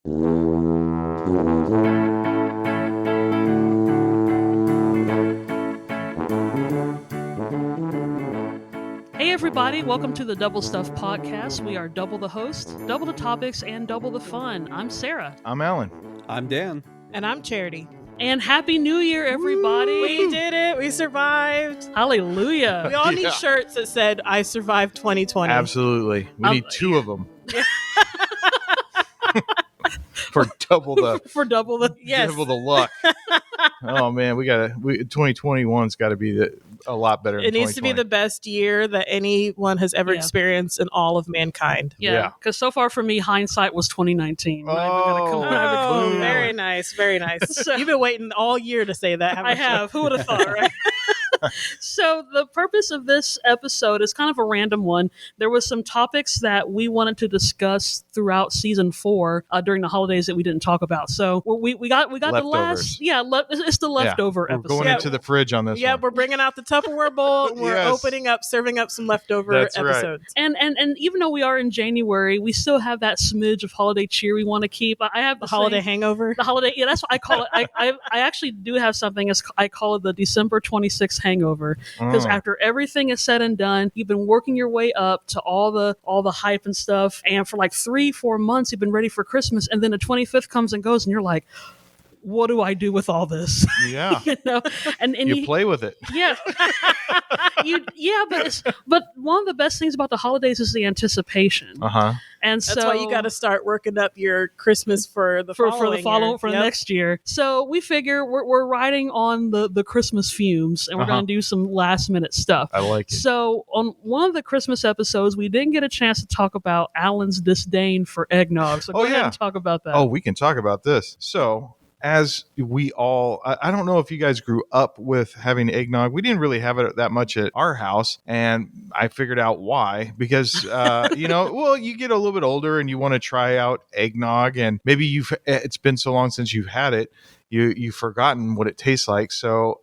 Hey everybody, welcome to the Double Stuff Podcast. We are double the host, double the topics, and double the fun. I'm Sarah. I'm Alan. I'm Dan. And I'm Charity. And Happy New Year, everybody. We did it. We survived. Hallelujah. We all need shirts that said, I survived 2020. Absolutely. We need two of them. For double the double double the luck. Oh man, 2021's got to be a lot better. It needs to be the best year that anyone has ever experienced in all of mankind. Yeah, because so far for me, hindsight was 2019. Very nice, very nice. So, you've been waiting all year to say that, haven't you? I have. Who would have thought, right? So the purpose of this episode is kind of a random one. There was some topics that we wanted to discuss throughout season 4 during the holidays that we didn't talk about. So we got Leftovers. the last it's the leftover We're episode. going into the fridge on this. Yeah, one. we're bringing out the Tupperware bowl. And we're opening up, serving up some leftover episodes. Right. And even though we are in January, we still have that smidge of holiday cheer we want to keep. I have the holiday hangover. The holiday, yeah, that's what I call it. I actually do have something. I call it the December 26th hangover. Because after everything is said and done, you've been working your way up to all the hype and stuff, and for like 3-4 months you've been ready for Christmas, and then the 25th comes and goes, and you're like, what do I do with all this? Yeah. and you play with it. Yeah. But one of the best things about the holidays is the anticipation. And that's why you got to start working up your Christmas for the next year. So we figure we're riding on the Christmas fumes, and we're going to do some last minute stuff. I like it. So on one of the Christmas episodes, we didn't get a chance to talk about Alan's disdain for eggnog. So go ahead and talk about that. Oh, we can talk about this. So as we all, I don't know if you guys grew up with having eggnog. We didn't really have it that much at our house. And I figured out why, because, you get a little bit older and you want to try out eggnog, and maybe it's been so long since you've had it. You've forgotten what it tastes like. So,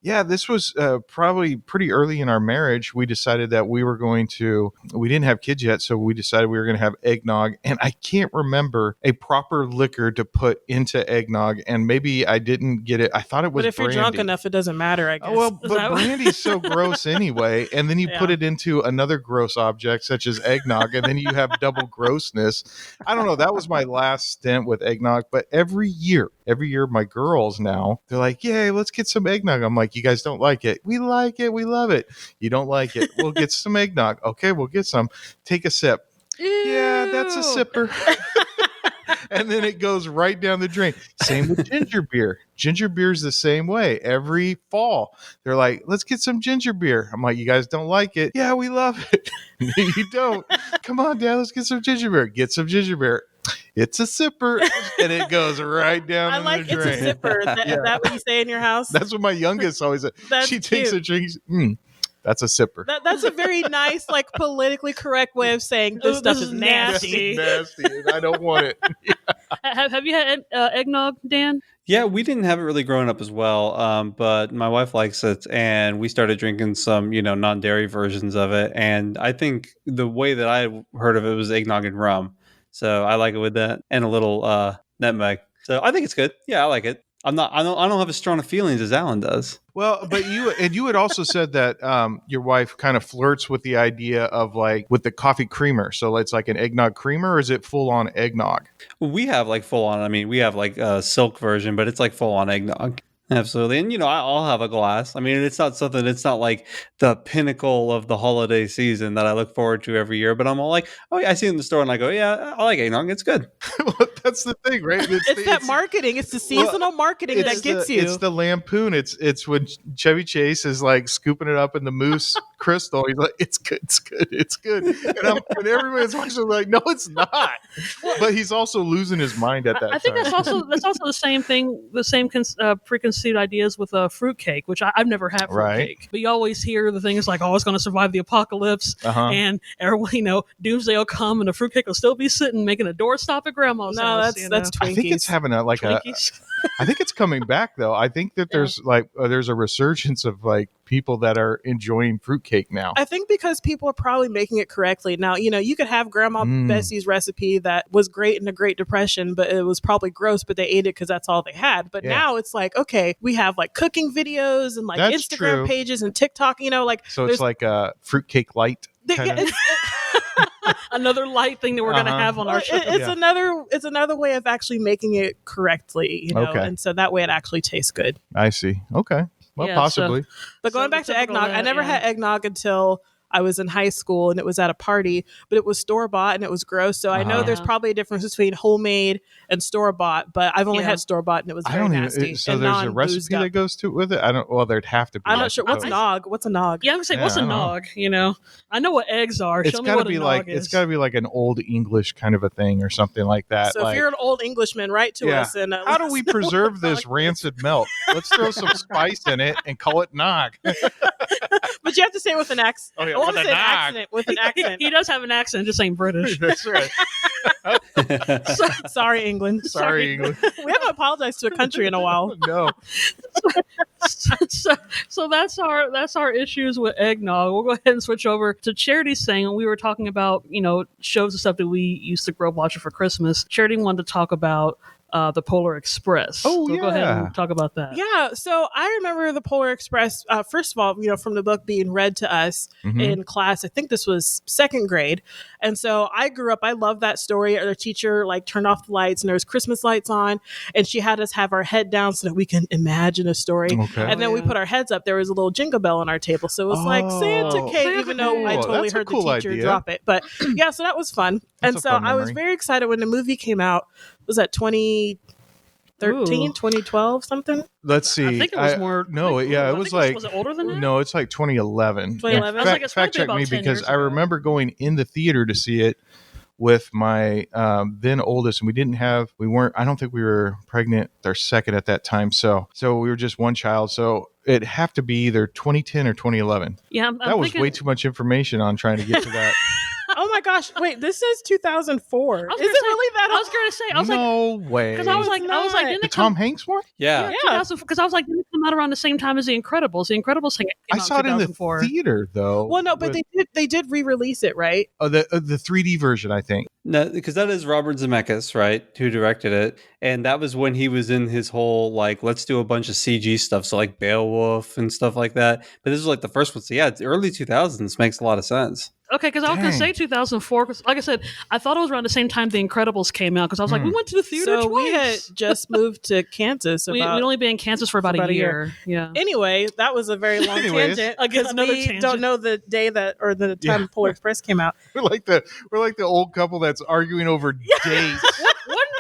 this was probably pretty early in our marriage. We decided that we didn't have kids yet, so we decided we were going to have eggnog. And I can't remember a proper liquor to put into eggnog, and maybe I didn't get it. I thought it was brandy. But if you're drunk enough, it doesn't matter, I guess. Oh, well, but brandy's so gross anyway. And then you put it into another gross object, such as eggnog, and then you have double grossness. I don't know. That was my last stint with eggnog. But every year, my girls now, they're like, yay, let's get some eggnog. I'm like, you guys don't like it. We like it. We love it. You don't like it. We'll get some eggnog. Okay, we'll get some. Take a sip. Ew. Yeah, that's a sipper. And then it goes right down the drain. Same with ginger beer. Ginger beer is the same way. Every fall, they're like, let's get some ginger beer. I'm like, you guys don't like it. Yeah, we love it. You don't. Come on, Dad, let's get some ginger beer. Get some ginger beer. It's a sipper, and it goes right down the drain. It's a sipper. Is that what you say in your house? That's what my youngest always said. She takes a drink. That's a sipper. That's a very nice, politically correct way of saying this stuff is nasty. Nasty, and I don't want it. Have you had eggnog, Dan? Yeah, we didn't have it really growing up as well, but my wife likes it, and we started drinking some, non-dairy versions of it. And I think the way that I heard of it was eggnog and rum. So I like it with that, and a little nutmeg. So I think it's good. Yeah, I like it. I don't have as strong of feelings as Alan does. Well, but you had also said that your wife kind of flirts with the idea of with the coffee creamer. So it's like an eggnog creamer, or is it full on eggnog? We have full on. I mean, we have a silk version, but it's full on eggnog. Absolutely. And, I'll have a glass. I mean, it's not like the pinnacle of the holiday season that I look forward to every year, but I'm all like, oh, yeah, I see it in the store and I go, yeah, I like eggnog. It's good. Well, that's the thing, right? It's that marketing. It's the seasonal marketing that gets you. It's the lampoon. It's when Chevy Chase is scooping it up in the Moose Crystal. He's like, it's good. It's good. It's good. And everybody's watching like, no, it's not. But he's also losing his mind at that time. I think that's also the same thing, the same preconceived ideas with a fruitcake, which I've never had fruitcake. Right. But you always hear the things like, oh, it's going to survive the apocalypse, and everyone, doomsday will come and the fruitcake will still be sitting making a doorstop at grandma's house. That's Twinkies. I think it's having I think it's coming back though. I think that there's a resurgence of people that are enjoying fruitcake now? I think because people are probably making it correctly. Now, you could have Grandma Bessie's recipe that was great in the Great Depression, but it was probably gross, but they ate it because that's all they had. But now it's like, okay, we have like cooking videos and like That's Instagram true. pages and TikTok, So it's like a fruitcake light. Another light thing that we're going to have on our show. It's another way of actually making it correctly, Okay. and so that way it actually tastes good. I see. Okay. Well, Yeah, possibly. But going back to typical eggnog, I never had eggnog until I was in high school and it was at a party, but it was store-bought and it was gross. So I know there's probably a difference between homemade and store-bought, but I've only had store-bought and it was very nasty. So there's a recipe that goes to with it? Well, there'd have to be. I'm not sure. What's nog? What's a nog? Yeah, I'm going to say, what's a nog? I know what eggs are. It's Show me gotta what be a like nog is. it's got to be like an old English kind of a thing or something like that. So like, if you're an old Englishman, write to us. And how do we preserve this rancid milk? Let's throw some spice in it and call it nog. But you have to say it with an accent. Oh, yeah, I want with to a say an nog. accent with an accent. He does have an accent, just ain't British. That's right. Sorry, England. Sorry, England. We haven't apologized to a country in a while. No. So that's our issues with eggnog. We'll go ahead and switch over to Charity's thing. And we were talking about shows and stuff that we used to grow up watching for Christmas. Charity wanted to talk about the Polar Express. Oh, so yeah. go ahead and talk about that. Yeah, so I remember the Polar Express, first of all, from the book being read to us in class. I think this was second grade. And so I grew up, I loved that story. Our teacher turned off the lights and there was Christmas lights on and she had us have our head down so that we can imagine a story. Okay. And then we put our heads up. There was a little jingle bell on our table. So it was like Santa cake, even though I totally heard the teacher drop it. But yeah, so that was fun. And so I was very excited when the movie came out. Was that 2013, 2012, something? Let's see. I think it was more. No, yeah, it was like. Was it older than that? No, it's like 2011. 2011? I was like, it's fact gotta be check me about 10 because years I ago. remember going in the theater to see it with my then oldest, and I don't think we were pregnant with our second at that time. So we were just one child. So it'd have to be either 2010 or 2011. Yeah, I'm That was thinking, way too much information on trying to get to that. Oh my gosh. Wait, this says 2004. Is it I was really that I was going to say, I was no way. because I was like, didn't the it come? Tom Hanks one? Yeah. Because I was like, didn't it come out around the same time as The Incredibles? The Incredibles came I out saw it in the 2004. theater though. Well, no, but they did re-release it, right? the 3D version, I think. No, because that is Robert Zemeckis, right, who directed it, and that was when he was in his whole let's do a bunch of CG stuff, so like Beowulf and stuff like that. But this was the first one, so yeah, it's early 2000s makes a lot of sense. Okay, because I was going to say 2004. Because, like I said, I thought it was around the same time The Incredibles came out. Because I was like, we went to the theater So twice. we had just moved to Kansas. We'd only been in Kansas for about a year. Yeah. Anyway, that was a very long tangent. Again, Because another we tangent. don't know the day that or the time Polar Express came out. We're like the old couple that's arguing over dates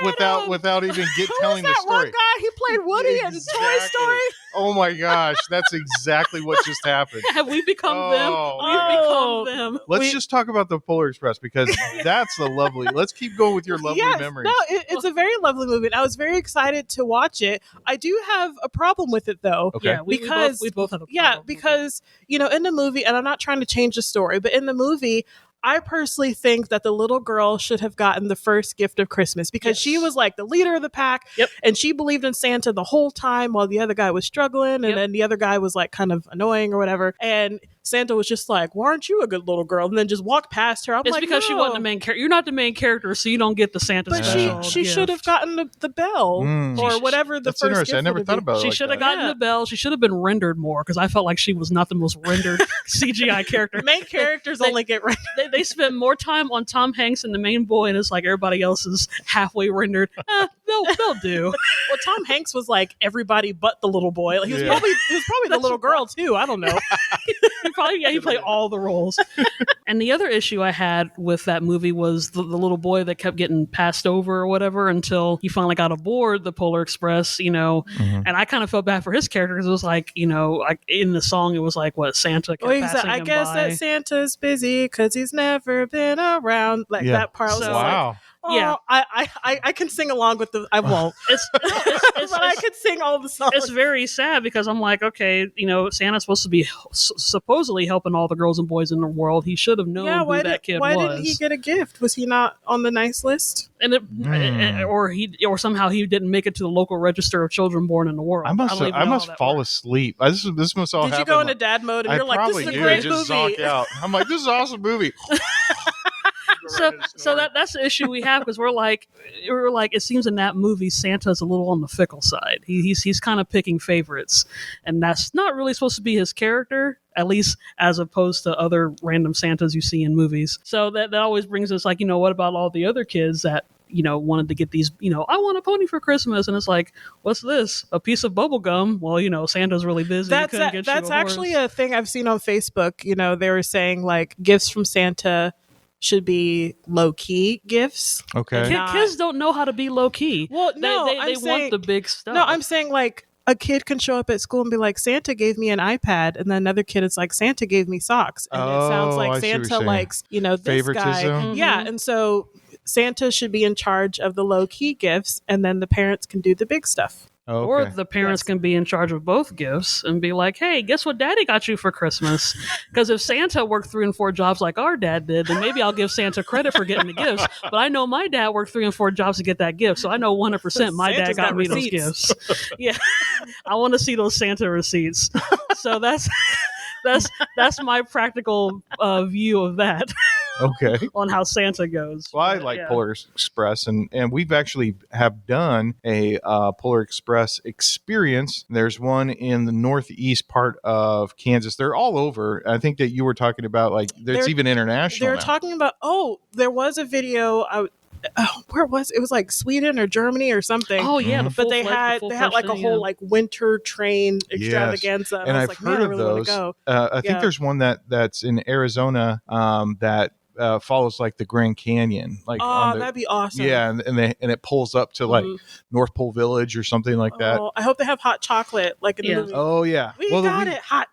without even telling the That story. one guy, he played Woody in Toy Exactly. Story. Oh my gosh, that's exactly what just happened. Have we become them? Oh. We've become them. Let's just talk about the Polar Express because that's a lovely. Let's keep going with your lovely memories. No, it's a very lovely movie. And I was very excited to watch it. I do have a problem with it though. Okay. Yeah, we both have a problem. Because in the movie, and I'm not trying to change the story, but in the movie, I personally think that the little girl should have gotten the first gift of Christmas because she was like the leader of the pack and she believed in Santa the whole time while the other guy was struggling and then the other guy was kind of annoying or whatever. And Santa was just like, why aren't you a good little girl? And then just walked past her. It's because she wasn't the main character. You're not the main character, so you don't get the Santa But special she gift. should have gotten the bell or whatever the That's first interesting. gift I never would thought be. about it. She like should have that. gotten the bell. She should have been rendered more because I felt like she was not the most rendered CGI character. Main characters only get rendered. They spent more time on Tom Hanks and the main boy, and it's like everybody else is halfway rendered. They'll do. Well, Tom Hanks was like everybody but the little boy. He was probably the little girl too. I don't know. He played all the roles. And the other issue I had with that movie was the little boy that kept getting passed over or whatever until he finally got aboard the Polar Express, and I kind of felt bad for his character because it was like in the song it was like what Santa kept passing I him guess by. that Santa's busy because he's never been around. That part. I was So, just like, Wow. Yeah. I can sing along with the. I won't. But I could sing all the songs. It's very sad because I'm like, okay, Santa's supposed to be supposedly helping all the girls and boys in the world. He should have known who that kid was. Why didn't he get a gift? Was he not on the nice list? And or somehow he didn't make it to the local register of children born in the world. I must fall asleep. This must all happen. Did you go into dad mode and you're like, this is a great movie? Zonk out. I'm like, this is an awesome movie. So that's the issue we have because we're like, it seems in that movie Santa's a little on the fickle side. He's kind of picking favorites, and that's not really supposed to be his character, at least as opposed to other random Santas you see in movies. So that always brings us like, what about all the other kids that wanted to get these, I want a pony for Christmas. And it's like, what's this? A piece of bubble gum? Well, Santa's really busy. That's actually a thing I've seen on Facebook. They were saying like gifts from Santa should be low-key gifts. Okay. Kids don't know how to be low-key. Well, no, they want the big stuff. No, I'm saying like a kid can show up at school and be like, Santa gave me an iPad, and then another kid is like, Santa gave me socks. And it sounds like Santa likes, this favoritism. guy. Mm-hmm. Yeah, and so Santa should be in charge of the low-key gifts, and then the parents can do the big stuff. Okay. Or the parents can be in charge of both gifts and be like, hey, guess what daddy got you for Christmas? Because if Santa worked 3 and 4 jobs like our dad did, then maybe I'll give Santa credit for getting the gifts. But I know my dad worked 3 and 4 jobs to get that gift. So I know 100% my dad got me those gifts. Yeah. I want to see those Santa receipts. So that's my practical view of that. Okay. On how Santa goes. Well, I like Polar Express, and we've actually have done a Polar Express experience. There's one in the northeast part of Kansas. They're all over. I think that you were talking about like there's even international. They're talking about there was a video. Where was it? It was like Sweden or Germany or something. Oh yeah, but they had like a whole like winter train extravaganza. Yes. And I've heard of those. I think there's one that's in Arizona that follows like the Grand Canyon. Like, that'd be awesome. Yeah, and it pulls up to like North Pole Village or something like that. I hope they have hot chocolate like in the movie. Oh yeah, we got it hot.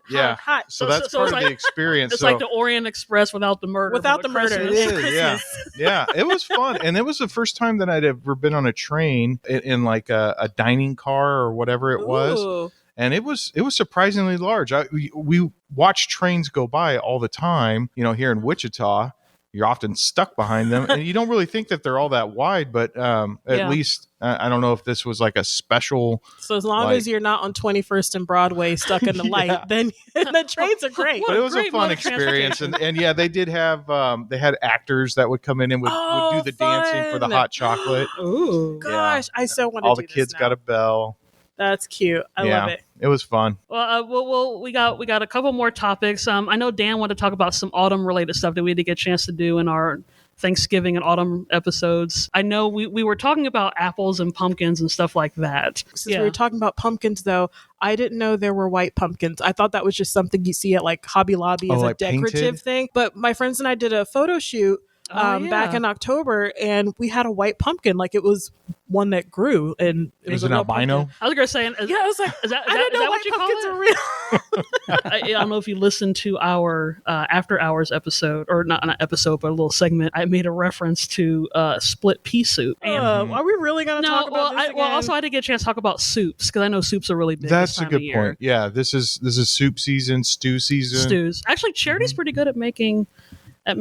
So that's part of the experience. It's like the Orient Express without the murder. Without the murder, it is. Yeah. It was fun, and it was the first time that I'd ever been on a train in like a dining car or whatever it was. And it was surprisingly large. We watch trains go by all the time. Here in Wichita, you're often stuck behind them, and you don't really think that they're all that wide. But at least I don't know if this was like a special. So as long as you're not on 21st and Broadway stuck in the light, then the trains are great. But it was a fun experience, and they did have they had actors that would come in and would do the dancing for the hot chocolate. Ooh, gosh, I so want to. All the kids got a bell. That's cute. I love it. It was fun. Well, we got a couple more topics. I know Dan wanted to talk about some autumn related stuff that we didn't get a chance to do in our Thanksgiving and autumn episodes. I know we were talking about apples and pumpkins and stuff like that. Since we were talking about pumpkins, though, I didn't know there were white pumpkins. I thought that was just something you see at like Hobby Lobby as a decorative thing. But my friends and I did a photo shoot back in October, and we had a white pumpkin. Like it was one that grew, and it was an albino. Pumpkin. I was gonna say, I was like, is that what you call it? I don't know if you listened to our after hours episode, or not an episode, but a little segment. I made a reference to split pea soup. And, are we really gonna talk about this again? Well, also I didn't get a chance to talk about soups because I know soups are really big. That's a good point. Yeah, this is soup season, stew season. Stews. Actually, Charity's pretty good at making. I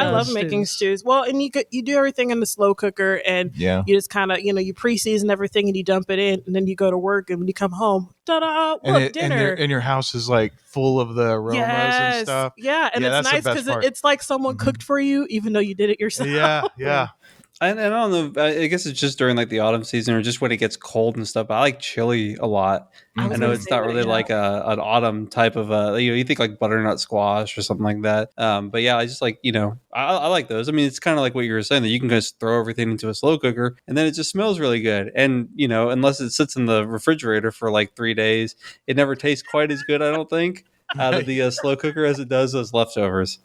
love making stews. Well, and you do everything in the slow cooker, and you just kind of you pre-season everything and you dump it in, and then you go to work, and when you come home, ta-da! Look, dinner. And your house is like full of the aromas and stuff. Yeah, and it's nice because it's like someone cooked for you, even though you did it yourself. Yeah. And I don't know. I guess it's just during like the autumn season or just when it gets cold and stuff. I like chili a lot. I know it's not really like an autumn type of you think like butternut squash or something like that. But yeah, I just like I like those. I mean, it's kind of like what you were saying that you can just throw everything into a slow cooker and then it just smells really good. And unless it sits in the refrigerator for like 3 days, it never tastes quite as good. I don't think out of the slow cooker as it does those leftovers.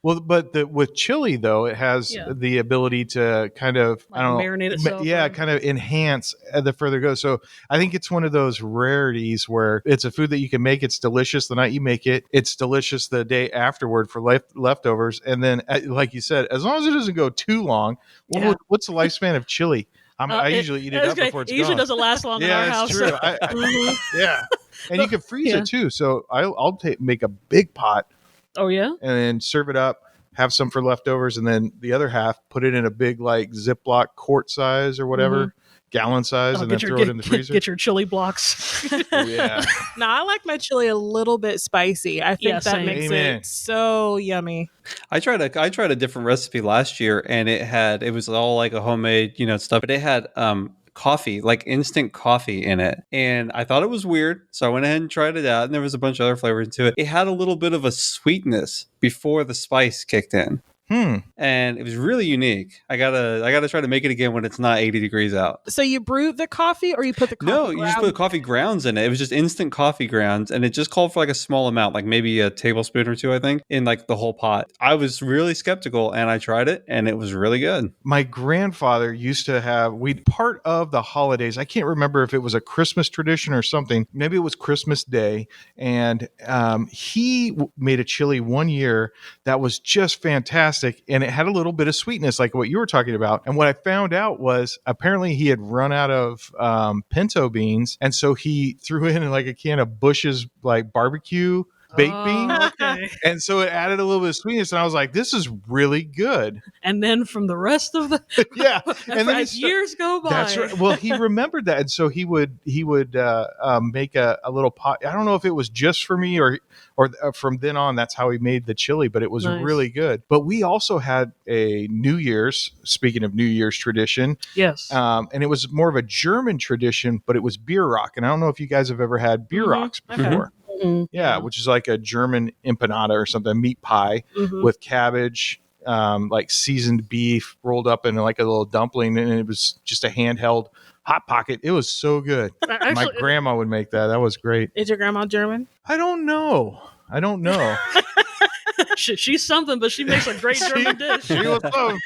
Well, but with chili though, it has the ability to kind of like marinate itself. kind of enhance the further it goes. So I think it's one of those rarities where it's a food that you can make. It's delicious the night you make it. It's delicious the day afterward for leftovers. And then, like you said, as long as it doesn't go too long, what's the lifespan of chili? I usually eat it up before it's gone. It usually doesn't last long in our house. True. Yeah. And you can freeze it too. So I'll make a big pot. Oh, yeah? And then serve it up, have some for leftovers, and then the other half, put it in a big like Ziploc quart size or whatever, gallon size, and then throw it in the freezer. Get your chili blocks. Oh, yeah. No, I like my chili a little bit spicy. I think that makes it so yummy. I tried a different recipe last year, and it was all like a homemade, stuff, but it had coffee, like instant coffee in it. And I thought it was weird. So I went ahead and tried it out, and there was a bunch of other flavors to it. It had a little bit of a sweetness before the spice kicked in. And it was really unique. I gotta try to make it again when it's not 80 degrees out. So you brewed the coffee, or you put the coffee No, you just put coffee grounds in it. It was just instant coffee grounds, and it just called for like a small amount, like maybe a tablespoon or two, I think, in like the whole pot. I was really skeptical, and I tried it, and it was really good. My grandfather used to have, part of the holidays, I can't remember if it was a Christmas tradition or something, maybe it was Christmas Day, and he made a chili one year that was just fantastic. And it had a little bit of sweetness, like what you were talking about. And what I found out was apparently he had run out of pinto beans. And so he threw in like a can of Bush's like barbecue baked beans. Okay. And so it added a little bit of sweetness. And I was like, this is really good. And then from the rest of the and then as years go by. That's right. Well, he remembered that. And so he would make a little pot. I don't know if it was just for me or from then on, that's how he made the chili, but it was really good. But we also had a New Year's, speaking of New Year's tradition. Yes. And it was more of a German tradition, but it was beer rock. And I don't know if you guys have ever had beer rocks before. Yeah, which is like a German empanada or something, meat pie with cabbage, like seasoned beef rolled up in like a little dumpling, and it was just a handheld Hot Pocket. It was so good. Actually, my grandma would make that. That was great. Is your grandma German? I don't know. She's something, but she makes a great German dish. She was something.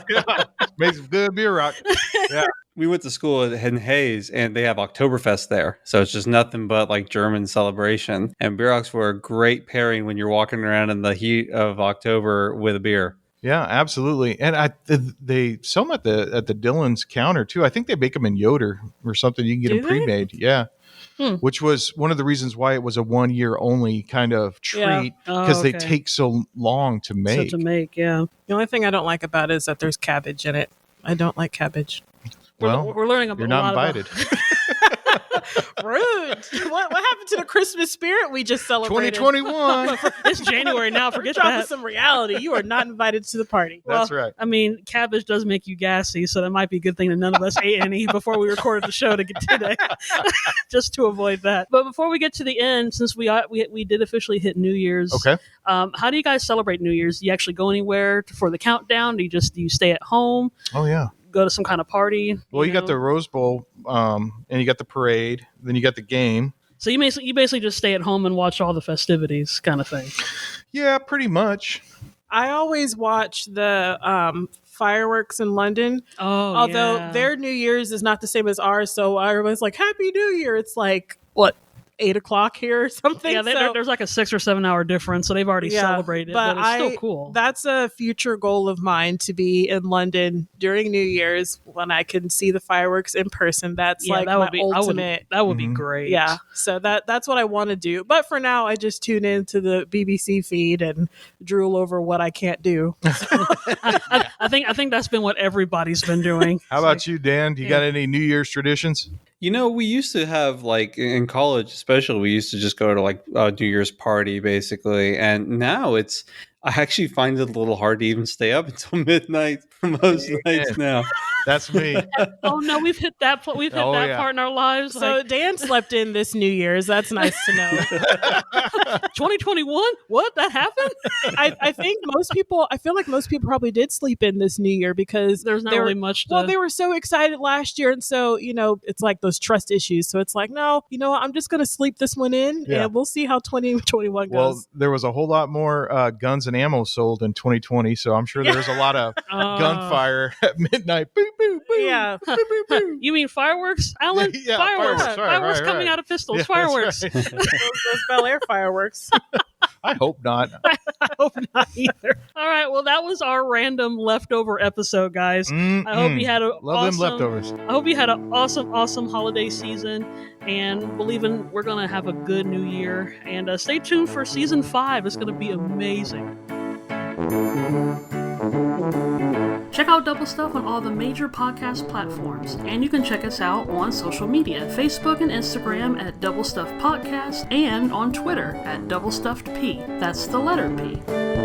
Yeah. Makes good beer rock. Yeah. We went to school in Hayes, and they have Oktoberfest there. So it's just nothing but like German celebration. And beer rocks were a great pairing when you're walking around in the heat of October with a beer. Yeah, absolutely. And they sell them at the Dillon's counter too. I think they make them in Yoder or something. You can get them pre-made. Yeah. Which was one of the reasons why it was a 1 year only kind of treat, because they take so long to make. The only thing I don't like about it is that there's cabbage in it. I don't like cabbage. Well, we're learning about. You're not invited. Rude. What happened to the Christmas spirit we just celebrated? 2021. It's January now. Forget dropping that. some reality. You are not invited to the party. That's right. I mean, cabbage does make you gassy, so that might be a good thing that none of us ate any before we recorded the show today, just to avoid that. But before we get to the end, since we did officially hit New Year's, okay. How do you guys celebrate New Year's? Do you actually go anywhere for the countdown? Do you stay at home? Oh yeah. Go to some kind of party? Well, you got the Rose Bowl, and you got the parade, then you got the game. So you basically just stay at home and watch all the festivities, kind of thing. Yeah, pretty much. I always watch the fireworks in London. Although their New Year's is not the same as ours, so I was like, Happy New Year. It's like, what, 8 o'clock here or something? Yeah, there's like a 6 or 7 hour difference, so they've already celebrated, but it's still cool. That's a future goal of mine, to be in London during New Year's when I can see the fireworks in person. That's my ultimate. That would be great. Yeah, so that's what I want to do. But for now, I just tune into the BBC feed and drool over what I can't do. I think that's been what everybody's been doing. How about you, Dan? Do you got any New Year's traditions? We used to have, like, in college especially, we used to just go to like a New Year's party basically, and now I actually find it a little hard to even stay up until midnight for most nights now. That's me. Oh no, we've hit that part in our lives. So Dan slept in this New Year's. That's nice to know. 2021? What? That happened? I think I feel like most people probably did sleep in this New Year because there's not really much to... Well, they were so excited last year, and so, it's like those trust issues. So it's like, no, I'm just going to sleep this one in, and we'll see how 2021 goes. Well, there was a whole lot more guns and ammo sold in 2020, so I'm sure there was a lot of gunfire at midnight. Boo, boo, boo. Yeah. Boo, boo, boo. You mean fireworks, Alan? Yeah, fireworks coming out of pistols. Yeah, fireworks. right. those Bel Air fireworks. I hope not. I hope not either. All right, well, that was our random leftover episode, guys. I hope you had them leftovers. I hope you had an awesome holiday season, and believing we're gonna have a good new year. And stay tuned for season 5. It's gonna be amazing. Check out Double Stuff on all the major podcast platforms, and you can check us out on social media, Facebook and Instagram at Double Stuff Podcast, and on Twitter at Double Stuffed P. That's the letter P.